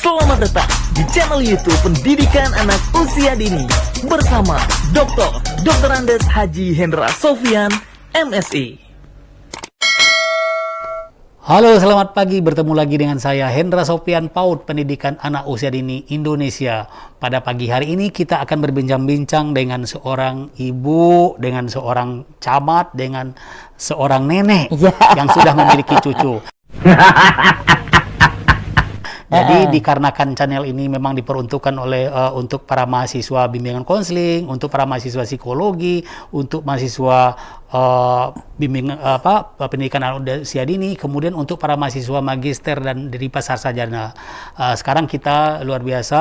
Selamat datang di channel YouTube Pendidikan Anak Usia Dini bersama Dr. Andes Haji Hendra Sofyan, MSI. Halo, selamat pagi. Bertemu lagi dengan saya Hendra Sofyan, PAUD Pendidikan Anak Usia Dini Indonesia. Pada pagi hari ini kita akan berbincang-bincang dengan seorang ibu, dengan seorang camat, dengan seorang nenek yang sudah memiliki cucu. Jadi dikarenakan channel ini memang diperuntukkan oleh untuk para mahasiswa bimbingan konseling, untuk para mahasiswa psikologi, untuk mahasiswa bimbingan pendidikan anak usia dini, kemudian untuk para mahasiswa magister dan dari pasar sarjana. Sekarang kita luar biasa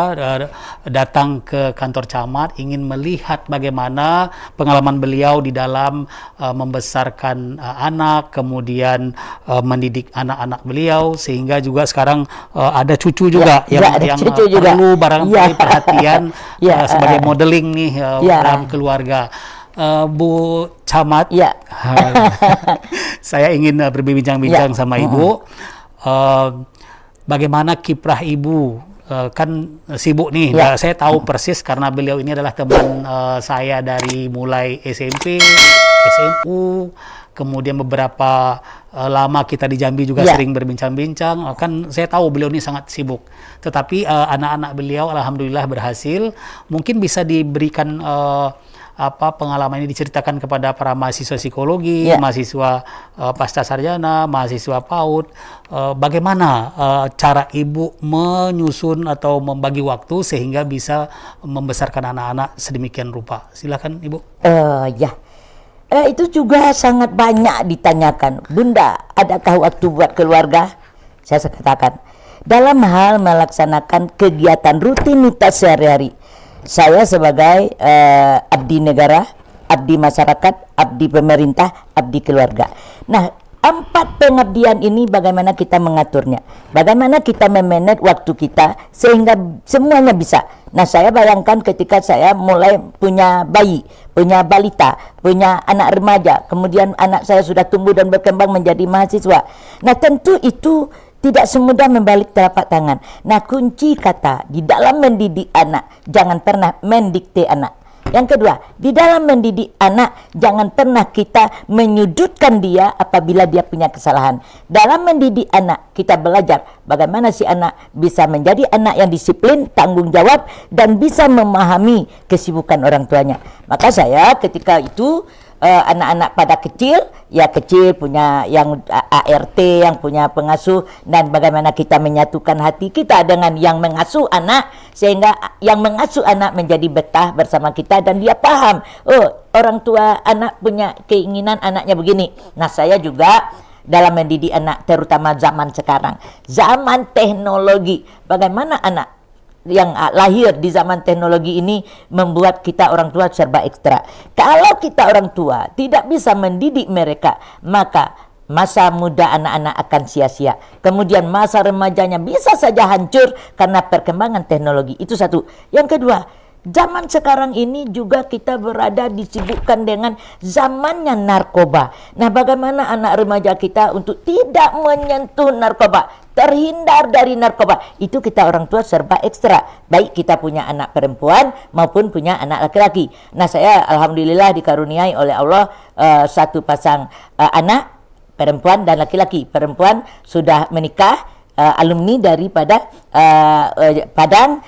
datang ke kantor camat ingin melihat bagaimana pengalaman beliau di dalam membesarkan anak, kemudian mendidik anak-anak beliau, sehingga juga sekarang ada cucu juga yang perlu barangkali perhatian sebagai modeling nih dalam keluarga. Bu Camat, saya ingin berbincang-bincang sama Ibu. Bagaimana kiprah Ibu? Kan sibuk nih, saya tahu persis karena beliau ini adalah teman saya dari mulai SMP, SMU, kemudian beberapa lama kita di Jambi juga sering berbincang-bincang. Kan saya tahu beliau ini sangat sibuk, tetapi anak-anak beliau alhamdulillah berhasil. Mungkin bisa diberikan pengalaman ini diceritakan kepada para mahasiswa psikologi, mahasiswa pasca sarjana, mahasiswa PAUD, bagaimana cara Ibu menyusun atau membagi waktu sehingga bisa membesarkan anak-anak sedemikian rupa. Silakan Ibu. Itu juga sangat banyak ditanyakan. Bunda, adakah waktu buat keluarga? Saya katakan, dalam hal melaksanakan kegiatan rutinitas sehari-hari, saya sebagai abdi negara, abdi masyarakat, abdi pemerintah, abdi keluarga. Nah, 4 pengabdian ini bagaimana kita mengaturnya, bagaimana kita memanage waktu kita sehingga semuanya bisa. Nah, saya bayangkan ketika saya mulai punya bayi, punya balita, punya anak remaja, kemudian anak saya sudah tumbuh dan berkembang menjadi mahasiswa. Nah, tentu itu tidak semudah membalik telapak tangan. Nah, kunci kata di dalam mendidik anak, jangan pernah mendikte anak. Yang kedua, di dalam mendidik anak, jangan pernah kita menyudutkan dia apabila dia punya kesalahan. Dalam mendidik anak, kita belajar bagaimana si anak bisa menjadi anak yang disiplin, tanggung jawab, dan bisa memahami kesibukan orang tuanya. Maka saya ketika itu, anak-anak pada kecil punya yang ART, yang punya pengasuh, dan bagaimana kita menyatukan hati kita dengan yang mengasuh anak sehingga yang mengasuh anak menjadi betah bersama kita dan dia paham, orang tua anak punya keinginan anaknya begini. Nah, saya juga dalam mendidik anak, terutama zaman sekarang, zaman teknologi, bagaimana anak yang lahir di zaman teknologi ini membuat kita orang tua serba ekstra. Kalau kita orang tua tidak bisa mendidik mereka, maka masa muda anak-anak akan sia-sia. Kemudian masa remajanya bisa saja hancur karena perkembangan teknologi. Itu satu. Yang kedua, zaman sekarang ini juga kita berada disibukkan dengan zamannya narkoba. Nah, bagaimana anak remaja kita untuk tidak menyentuh narkoba, terhindar dari narkoba? Itu kita orang tua serba ekstra. Baik kita punya anak perempuan maupun punya anak laki-laki. Nah, saya alhamdulillah dikaruniai oleh Allah satu pasang anak perempuan dan laki-laki. Perempuan sudah menikah, alumni daripada Padang.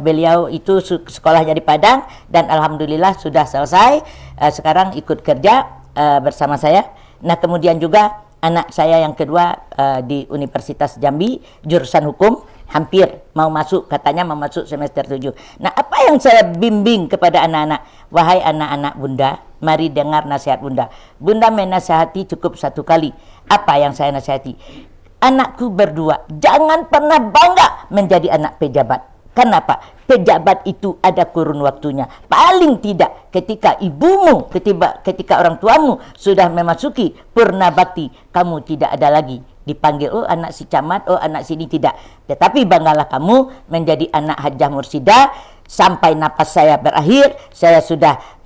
Beliau itu sekolahnya di Padang dan alhamdulillah sudah selesai. Sekarang ikut kerja bersama saya. Nah, kemudian juga anak saya yang kedua di Universitas Jambi, jurusan hukum, hampir mau masuk, katanya mau masuk semester 7. Nah, apa yang saya bimbing kepada anak-anak? Wahai anak-anak Bunda, mari dengar nasihat Bunda. Bunda menasihati cukup 1 kali. Apa yang saya nasihati? Anakku berdua, jangan pernah bangga menjadi anak pejabat. Kenapa? Pejabat itu ada kurun waktunya. Paling tidak ketika ibumu, ketika orang tuamu sudah memasuki purnabakti, kamu tidak ada lagi dipanggil, anak si camat, anak sini, tidak. Tetapi banggalah kamu menjadi anak Hajah Mursidah Sampai napas saya berakhir, saya sudah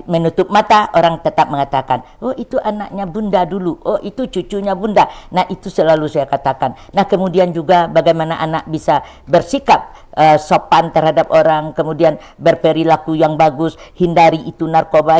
menutup mata, orang tetap mengatakan, oh itu anaknya bunda dulu, oh itu cucunya bunda. Nah itu selalu saya katakan. Nah kemudian juga bagaimana anak bisa bersikap sopan terhadap orang, kemudian berperilaku yang bagus, hindari itu narkoba,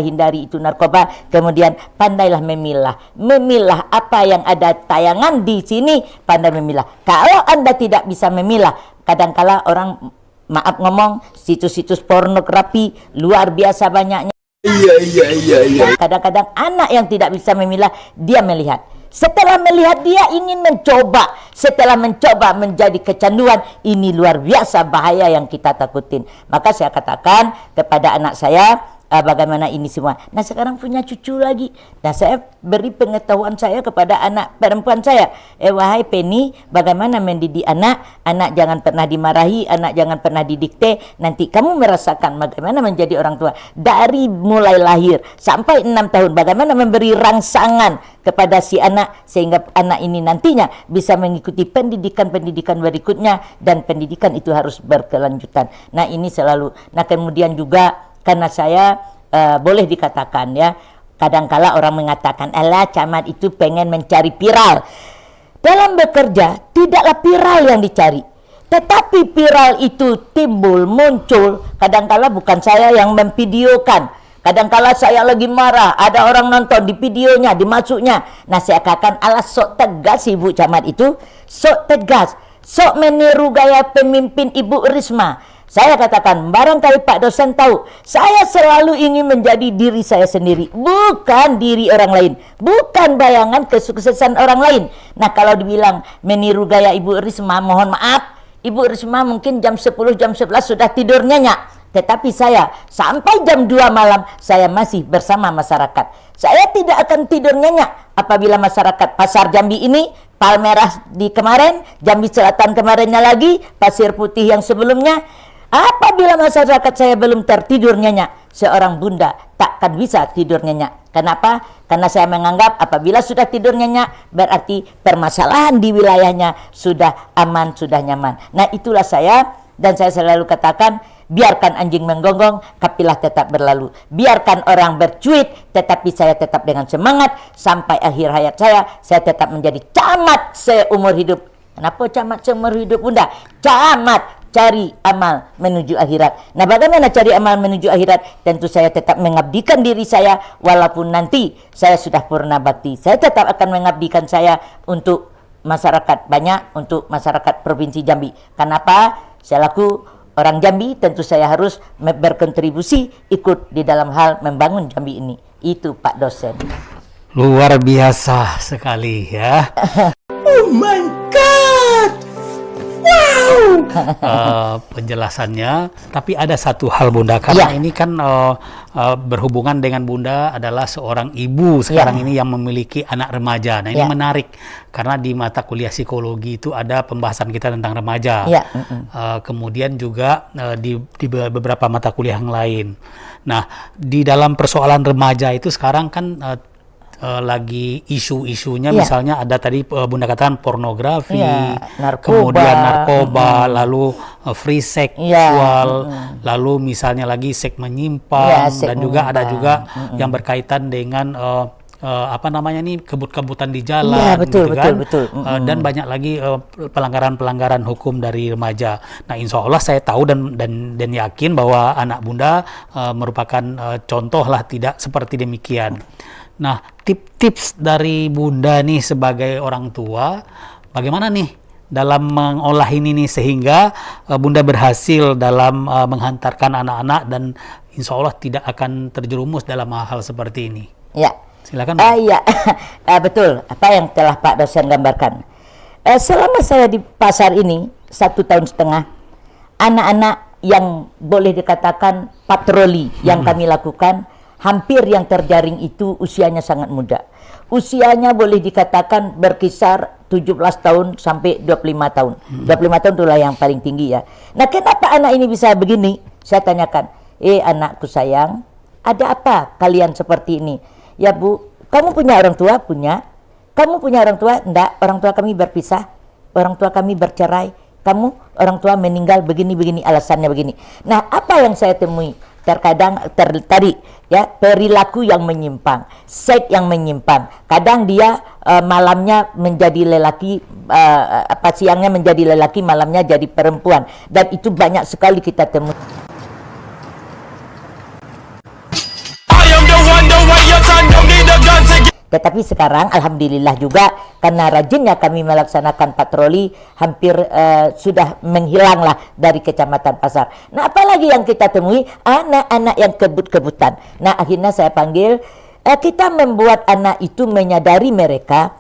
kemudian pandailah memilah apa yang ada tayangan di sini, pandai memilah. Kalau Anda tidak bisa memilah, kadangkala orang, maaf ngomong, situs-situs pornografi luar biasa banyaknya. Iya. Kadang-kadang anak yang tidak bisa memilah, dia melihat. Setelah melihat, dia ingin mencoba. Setelah mencoba menjadi kecanduan, ini luar biasa bahaya yang kita takutin. Maka saya katakan kepada anak saya, bagaimana ini semua. Nah sekarang punya cucu lagi. Nah saya beri pengetahuan saya kepada anak perempuan saya. Wahai Penny, bagaimana mendidik anak? Anak jangan pernah dimarahi, anak jangan pernah didikte. Nanti kamu merasakan bagaimana menjadi orang tua. Dari mulai lahir sampai 6 tahun. Bagaimana memberi rangsangan kepada si anak. Sehingga anak ini nantinya bisa mengikuti pendidikan-pendidikan berikutnya. Dan pendidikan itu harus berkelanjutan. Nah ini selalu. Nah kemudian juga karena saya boleh dikatakan ya, kadangkala orang mengatakan, alah camat itu pengen mencari viral. Dalam bekerja tidaklah viral yang dicari, tetapi viral itu timbul, muncul. Kadangkala bukan saya yang memvideokan, kadangkala saya lagi marah, ada orang nonton di videonya, dimasuknya. Nah saya katakan, alah sok tegas ibu camat itu, sok tegas, sok meniru gaya pemimpin Ibu Risma. Saya katakan, barangkali Pak dosen tahu, saya selalu ingin menjadi diri saya sendiri, bukan diri orang lain, bukan bayangan kesuksesan orang lain. Nah kalau dibilang meniru gaya Ibu Risma, mohon maaf, Ibu Risma mungkin jam 10, jam 11 sudah tidur nyenyak. Tetapi saya sampai jam 2 malam saya masih bersama masyarakat. Saya tidak akan tidur nyenyak apabila masyarakat Pasar Jambi ini, Palmerah di kemarin, Jambi Selatan kemarinnya lagi, Pasir Putih yang sebelumnya. Apabila masyarakat saya belum tertidur nyenyak, seorang bunda takkan bisa tidur nyenyak. Kenapa? Karena saya menganggap apabila sudah tidur nyenyak, berarti permasalahan di wilayahnya sudah aman, sudah nyaman. Nah itulah saya, dan saya selalu katakan, biarkan anjing menggonggong, kapilah tetap berlalu. Biarkan orang bercuit, tetapi saya tetap dengan semangat. Sampai akhir hayat saya tetap menjadi camat seumur hidup. Kenapa camat seumur hidup bunda? Camat cari amal menuju akhirat. Nah bagaimana cari amal menuju akhirat? Tentu saya tetap mengabdikan diri saya, walaupun nanti saya sudah purna bakti. Saya tetap akan mengabdikan saya untuk masyarakat banyak, untuk masyarakat Provinsi Jambi. Kenapa? Saya laku orang Jambi, tentu saya harus berkontribusi ikut di dalam hal membangun Jambi ini. Itu Pak dosen. Luar biasa sekali ya. Oh my God! Penjelasannya, tapi ada satu hal bunda, karena ini kan berhubungan dengan bunda adalah seorang ibu sekarang ini yang memiliki anak remaja. Nah ini menarik karena di mata kuliah psikologi itu ada pembahasan kita tentang remaja. Kemudian juga di beberapa mata kuliah yang lain. Nah di dalam persoalan remaja itu sekarang kan lagi isu-isunya, misalnya ada tadi bunda katakan pornografi, kemudian narkoba, lalu free seksual, lalu misalnya lagi seks menyimpang, dan juga ada juga yang berkaitan dengan apa namanya nih, kebut-kebutan di jalan, betul. Dan banyak lagi pelanggaran-pelanggaran hukum dari remaja. Nah, insya Allah saya tahu dan yakin bahwa anak bunda merupakan contoh lah tidak seperti demikian. Nah, tips dari bunda nih sebagai orang tua, bagaimana nih dalam mengolah ini nih sehingga bunda berhasil dalam menghantarkan anak-anak dan insya Allah tidak akan terjerumus dalam hal-hal seperti ini. Ya. Silakan. Iya, betul. Apa yang telah Pak dosen gambarkan. Selama saya di pasar ini 1,5 tahun, anak-anak yang boleh dikatakan patroli yang kami lakukan, hampir yang terjaring itu usianya sangat muda. Usianya boleh dikatakan berkisar 17 tahun sampai 25 tahun. 25 tahun itulah yang paling tinggi ya. Nah, kenapa anak ini bisa begini? Saya tanyakan, anakku sayang, ada apa kalian seperti ini? Ya Bu, kamu punya orang tua? Punya. Kamu punya orang tua? Enggak, orang tua kami berpisah. Orang tua kami bercerai. kamu orang tua meninggal begini alasannya begini. Nah, apa yang saya temui? Terkadang tadi ya, perilaku yang menyimpang, seks yang menyimpang. Kadang dia malamnya menjadi lelaki, siangnya menjadi lelaki, malamnya jadi perempuan, dan itu banyak sekali kita temui. Tetapi sekarang alhamdulillah juga karena rajinnya kami melaksanakan patroli, hampir sudah menghilanglah dari Kecamatan Pasar. Nah, apalagi yang kita temui anak-anak yang kebut-kebutan. Nah, akhirnya saya panggil, kita membuat anak itu menyadari mereka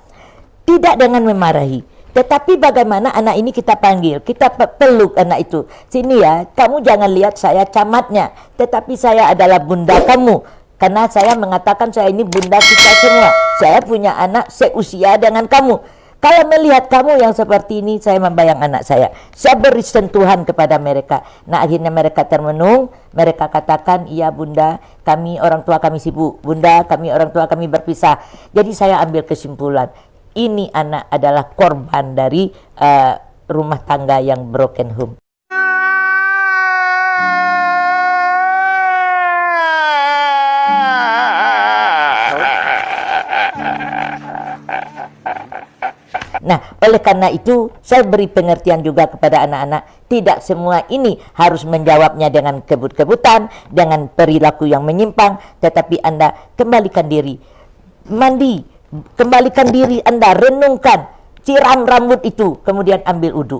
tidak dengan memarahi. Tetapi bagaimana anak ini kita panggil, kita peluk anak itu. Sini ya, kamu jangan lihat saya camatnya, tetapi saya adalah bunda kamu. Karena saya mengatakan saya ini bunda kita semua. Saya punya anak seusia dengan kamu. Kalau melihat kamu yang seperti ini, saya membayang anak saya. Saya beri sentuhan kepada mereka. Nah, akhirnya mereka termenung. Mereka katakan, iya bunda, kami orang tua kami sibuk. Bunda, kami orang tua kami berpisah. Jadi saya ambil kesimpulan. Ini anak adalah korban dari rumah tangga yang broken home. Nah, oleh karena itu saya beri pengertian juga kepada anak-anak, tidak semua ini harus menjawabnya dengan kebut-kebutan, dengan perilaku yang menyimpang, tetapi Anda kembalikan diri, mandi, kembalikan diri Anda, renungkan, siram rambut itu, kemudian ambil wudhu,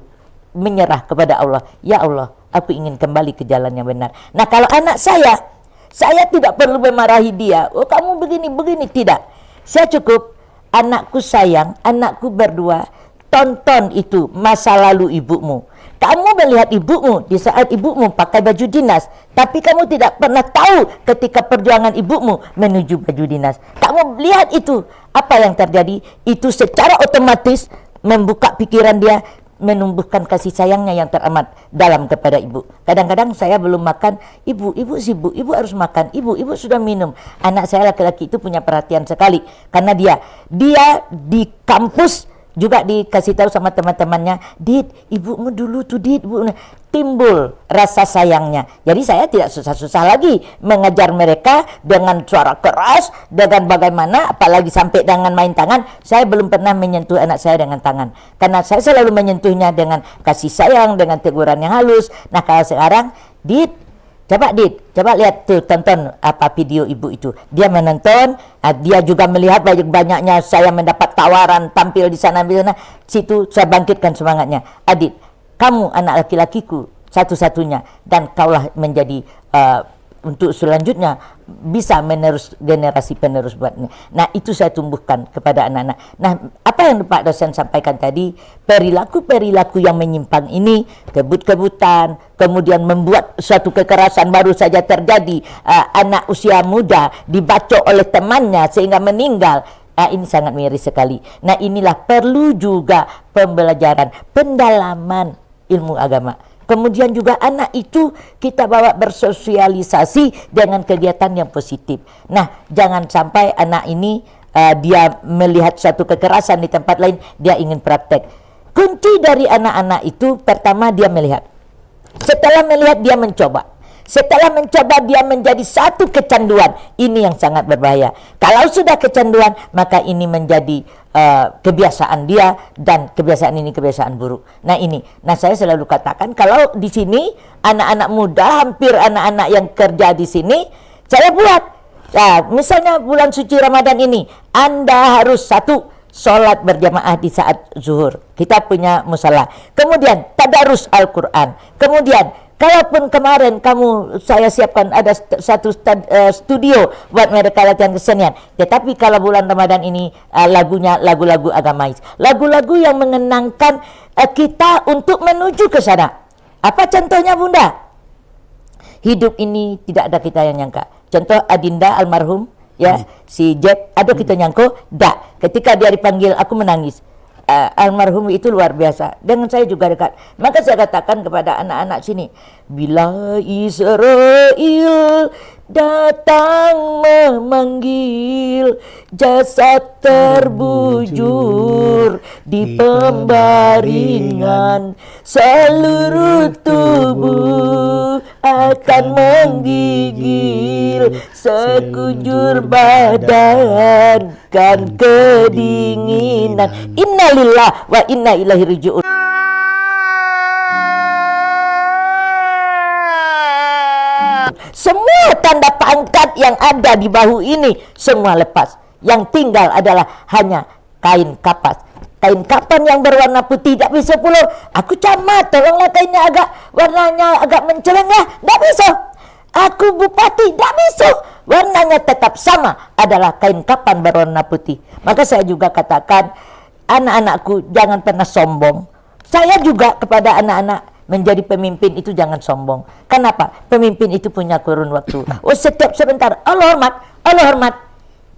menyerah kepada Allah. Ya Allah, aku ingin kembali ke jalan yang benar. Nah, kalau anak saya tidak perlu memarahi dia, oh kamu begini, tidak. Saya cukup, anakku sayang, anakku berdua, tonton itu masa lalu ibumu. Kamu melihat ibumu di saat ibumu pakai baju dinas, tapi kamu tidak pernah tahu ketika perjuangan ibumu menuju baju dinas. Kamu lihat itu, apa yang terjadi? Itu secara otomatis membuka pikiran dia, menumbuhkan kasih sayangnya yang teramat dalam kepada ibu. Kadang-kadang saya belum makan, ibu sibuk, ibu harus makan, ibu sudah minum. Anak saya laki-laki itu punya perhatian sekali, karena dia di kampus juga dikasih tahu sama teman-temannya, Dit, ibumu dulu tuh Dit, timbul rasa sayangnya. Jadi saya tidak susah-susah lagi mengejar mereka dengan suara keras, dengan bagaimana, apalagi sampai dengan main tangan. Saya belum pernah menyentuh anak saya dengan tangan, karena saya selalu menyentuhnya dengan kasih sayang, dengan teguran yang halus. Nah, kalau sekarang, Dit, coba lihat tuh, tonton video ibu itu. Dia menonton, dia juga melihat banyak-banyaknya saya mendapat tawaran tampil di sana, situ saya bangkitkan semangatnya. Adit, kamu anak laki-lakiku satu-satunya, dan kaulah menjadi untuk selanjutnya bisa menerus generasi penerus buatnya. Nah, itu saya tumbuhkan kepada anak-anak. Nah, apa yang Pak dosen sampaikan tadi, perilaku-perilaku yang menyimpang ini, kebut-kebutan, kemudian membuat suatu kekerasan baru saja terjadi, anak usia muda dibacok oleh temannya sehingga meninggal. Ini sangat miris sekali. Nah, inilah perlu juga pembelajaran, pendalaman ilmu agama. Kemudian juga anak itu kita bawa bersosialisasi dengan kegiatan yang positif. Nah, jangan sampai anak ini dia melihat suatu kekerasan di tempat lain, dia ingin praktek. Kunci dari anak-anak itu pertama dia melihat. Setelah melihat dia mencoba. Setelah mencoba dia menjadi satu kecanduan. Ini yang sangat berbahaya. Kalau sudah kecanduan, maka ini menjadi kebiasaan dia, dan kebiasaan ini kebiasaan buruk. Nah, saya selalu katakan, kalau di sini anak-anak muda, hampir anak-anak yang kerja di sini, saya buat. Nah, misalnya bulan suci Ramadan ini, Anda harus sholat berjamaah di saat zuhur. Kita punya musala. Kemudian tadarus Al-Quran. Kemudian, kalaupun kemarin saya siapkan ada satu studio buat mereka latihan kesenian, tetapi kalau bulan Ramadan ini lagunya lagu-lagu agamais, lagu-lagu yang mengenangkan kita untuk menuju ke sana. Apa contohnya, Bunda? Hidup ini tidak ada kita yang nyangka. Contoh Adinda almarhum, ya, si Jack, ada kita nyangko, ketika dia dipanggil aku menangis. Almarhum itu luar biasa, dengan saya juga dekat. Maka saya katakan kepada anak-anak sini, bila Israel datang memanggil, jasad terbujur di pembaringan, seluruh tubuh akan menggigil, sekujur badan kan kedinginan. Innalillah wa inna ilaihi raji'un. Semua tanda pangkat yang ada di bahu ini semua lepas. Yang tinggal adalah hanya kain kapas. Kain kapan yang berwarna putih tidak bisa pula. Aku camat, tolonglah kainnya warnanya agak menceleng ya. Tidak bisa. Aku bupati, tidak bisa. Warnanya tetap sama, adalah kain kapan berwarna putih. Maka saya juga katakan, anak-anakku jangan pernah sombong. Saya juga kepada anak-anak, menjadi pemimpin itu jangan sombong. Kenapa? Pemimpin itu punya kurun waktu. Oh, setiap sebentar, Allah hormat.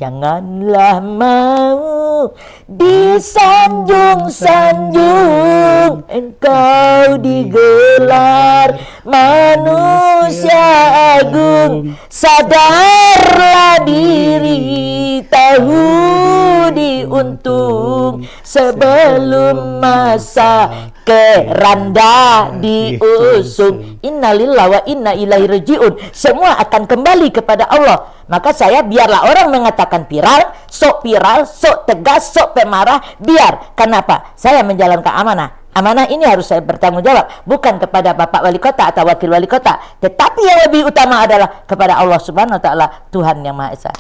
Janganlah mau disanjung-sanjung, engkau digelar manusia agung. Sadarlah diri, tahu diuntung, sebelum masa keranda diusung. Innalillahi wa inna ilaihi raji'un. Semua akan kembali kepada Allah. Maka saya biarlah orang mengatakan viral, sok tegas, sok pemarah, biar. Kenapa? Saya menjalankan amanah. Amanah ini harus saya bertanggung jawab, bukan kepada Bapak Wali Kota atau Wakil Wali Kota, tetapi yang lebih utama adalah kepada Allah Subhanahu wa Ta'ala, Tuhan Yang Maha Esa.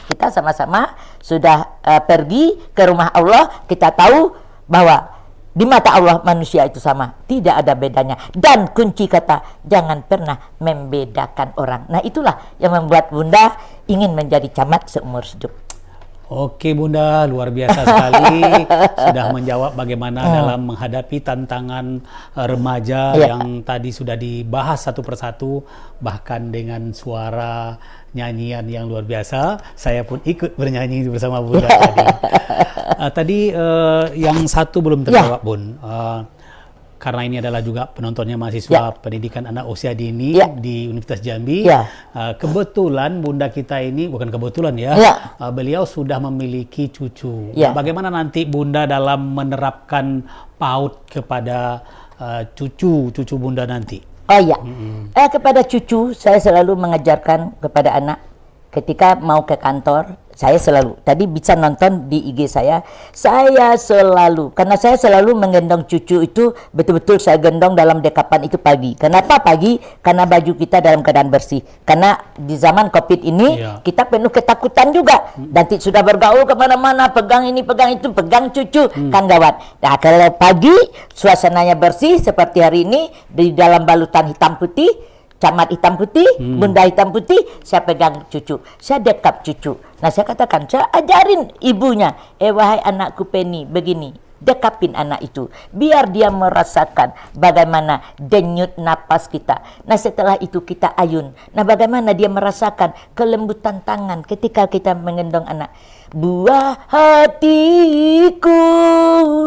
Kita sama-sama sudah pergi ke rumah Allah, kita tahu bahwa di mata Allah manusia itu sama, tidak ada bedanya. Dan kunci kata, jangan pernah membedakan orang. Nah, itulah yang membuat Bunda ingin menjadi camat seumur hidup. Oke Bunda, luar biasa sekali sudah menjawab bagaimana dalam menghadapi tantangan remaja yang tadi sudah dibahas satu persatu, bahkan dengan suara nyanyian yang luar biasa. Saya pun ikut bernyanyi bersama Bunda tadi. Tadi yang satu belum terjawab Bun. Karena ini adalah juga penontonnya mahasiswa pendidikan anak usia dini di Universitas Jambi. Kebetulan Bunda kita ini, bukan kebetulan beliau sudah memiliki cucu. Bagaimana nanti Bunda dalam menerapkan PAUD kepada cucu Bunda nanti? Kepada cucu, saya selalu mengajarkan kepada anak ketika mau ke kantor. Saya selalu, tadi bisa nonton di IG saya selalu, karena saya selalu menggendong cucu itu, betul-betul saya gendong dalam dekapan itu pagi. Kenapa pagi? Karena baju kita dalam keadaan bersih. Karena di zaman COVID ini, kita penuh ketakutan juga. Nanti sudah bergaul kemana-mana, pegang ini, pegang itu, pegang cucu, kan gawat. Nah, kalau pagi, suasananya bersih, seperti hari ini, di dalam balutan hitam putih, camat hitam putih, bunda hitam putih, saya pegang cucu, saya dekap cucu. Nah, saya katakan, saya ajarin ibunya, wahai anakku Penny, begini, dekapin anak itu, biar dia merasakan bagaimana denyut napas kita. Nah, setelah itu kita ayun. Nah, bagaimana dia merasakan kelembutan tangan ketika kita menggendong anak. Buah hatiku,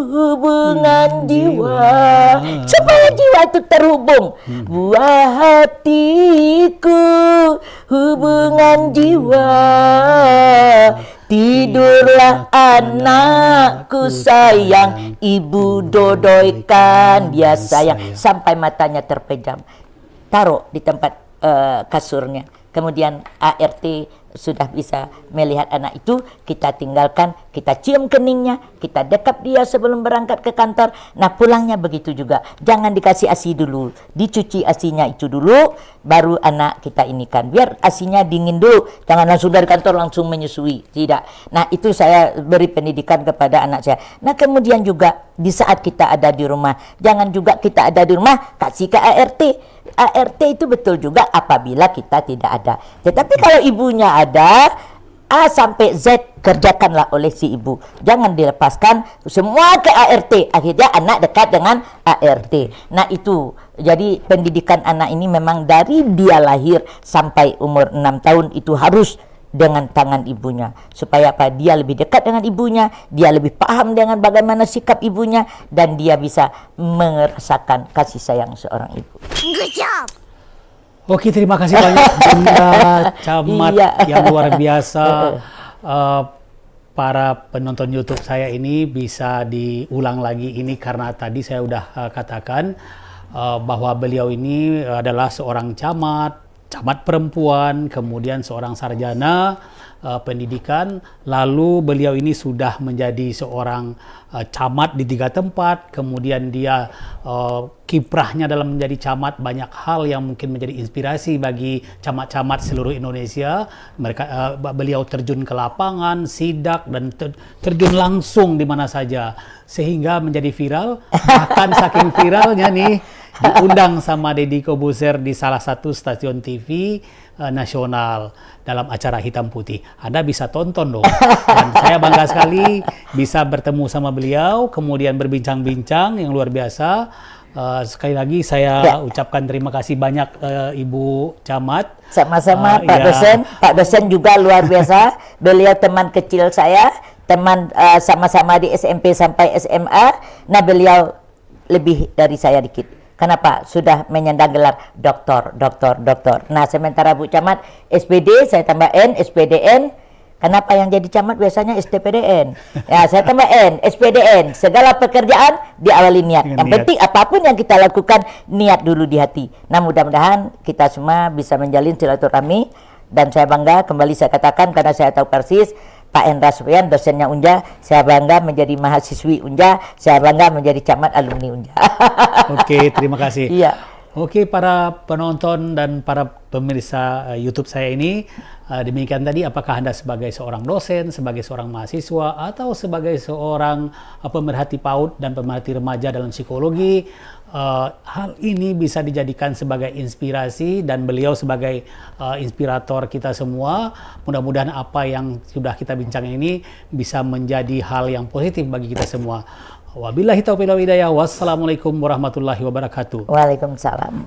hubungan jiwa, supaya jiwa itu terhubung. Buah hatiku, hubungan jiwa, tidurlah anakku sayang, ibu dodoikan dia sayang, sampai matanya terpejam. Taruh di tempat kasurnya. Kemudian ART sudah bisa melihat anak itu, kita tinggalkan, kita cium keningnya, kita dekap dia sebelum berangkat ke kantor. Nah, pulangnya begitu juga. Jangan dikasih ASI dulu, dicuci ASInya itu dulu, baru anak kita inikan. Biar ASInya dingin dulu, jangan langsung dari kantor langsung menyusui, tidak. Nah, itu saya beri pendidikan kepada anak saya. Nah, kemudian juga di saat kita ada di rumah, jangan juga kita ada di rumah kasih ke ART. ART itu betul juga apabila kita tidak ada. Tetapi kalau ibunya ada, A sampai Z kerjakanlah oleh si ibu. Jangan dilepaskan semua ke ART. Akhirnya anak dekat dengan ART. Nah, itu. Jadi pendidikan anak ini memang dari dia lahir sampai umur 6 tahun itu harus dengan tangan ibunya, supaya apa? Dia lebih dekat dengan ibunya, dia lebih paham dengan bagaimana sikap ibunya, dan dia bisa merasakan kasih sayang seorang ibu. Good job. Oke, terima kasih banyak Bunda Camat yang luar biasa. para penonton YouTube saya ini bisa diulang lagi ini karena tadi saya udah katakan bahwa beliau ini adalah seorang camat perempuan, kemudian seorang sarjana pendidikan, lalu beliau ini sudah menjadi seorang camat di 3 tempat, kemudian dia kiprahnya dalam menjadi camat banyak hal yang mungkin menjadi inspirasi bagi camat-camat seluruh Indonesia. Beliau terjun ke lapangan, sidak, dan terjun langsung di mana saja sehingga menjadi viral. Bahkan saking viralnya nih diundang sama Deddy Corbuzier di salah satu stasiun TV nasional dalam acara Hitam Putih. Anda bisa tonton dong. Dan saya bangga sekali bisa bertemu sama beliau, kemudian berbincang-bincang yang luar biasa. Sekali lagi saya ucapkan terima kasih banyak Ibu Camat. Sama-sama Pak Dosen. Pak Dosen juga luar biasa. Beliau teman kecil saya, teman sama-sama di SMP sampai SMA. Nah, beliau lebih dari saya dikit. Kenapa? Sudah menyandang gelar doktor. Nah, sementara Bu Camat SPD, saya tambah N, SPDN. Kenapa yang jadi camat biasanya STPDN? Ya, saya tambah N, SPDN. Segala pekerjaan diawali niat. Yang penting apapun yang kita lakukan, niat dulu di hati. Nah, mudah-mudahan kita semua bisa menjalin silaturahmi. Dan saya bangga, kembali saya katakan, karena saya tahu persis, Pak Hendra Sofyan, dosennya Unja, saya bangga menjadi mahasiswi Unja, saya bangga menjadi camat alumni Unja. Oke, terima kasih. Iya. Oke, para penonton dan para pemirsa YouTube saya ini, demikian tadi, apakah Anda sebagai seorang dosen, sebagai seorang mahasiswa, atau sebagai seorang pemerhati PAUD dan pemerhati remaja dalam psikologi, hal ini bisa dijadikan sebagai inspirasi dan beliau sebagai inspirator kita semua. Mudah-mudahan apa yang sudah kita bincang ini bisa menjadi hal yang positif bagi kita semua. Wabillahi taufiq wal hidayah. Wassalamualaikum warahmatullahi wabarakatuh. Waalaikumsalam.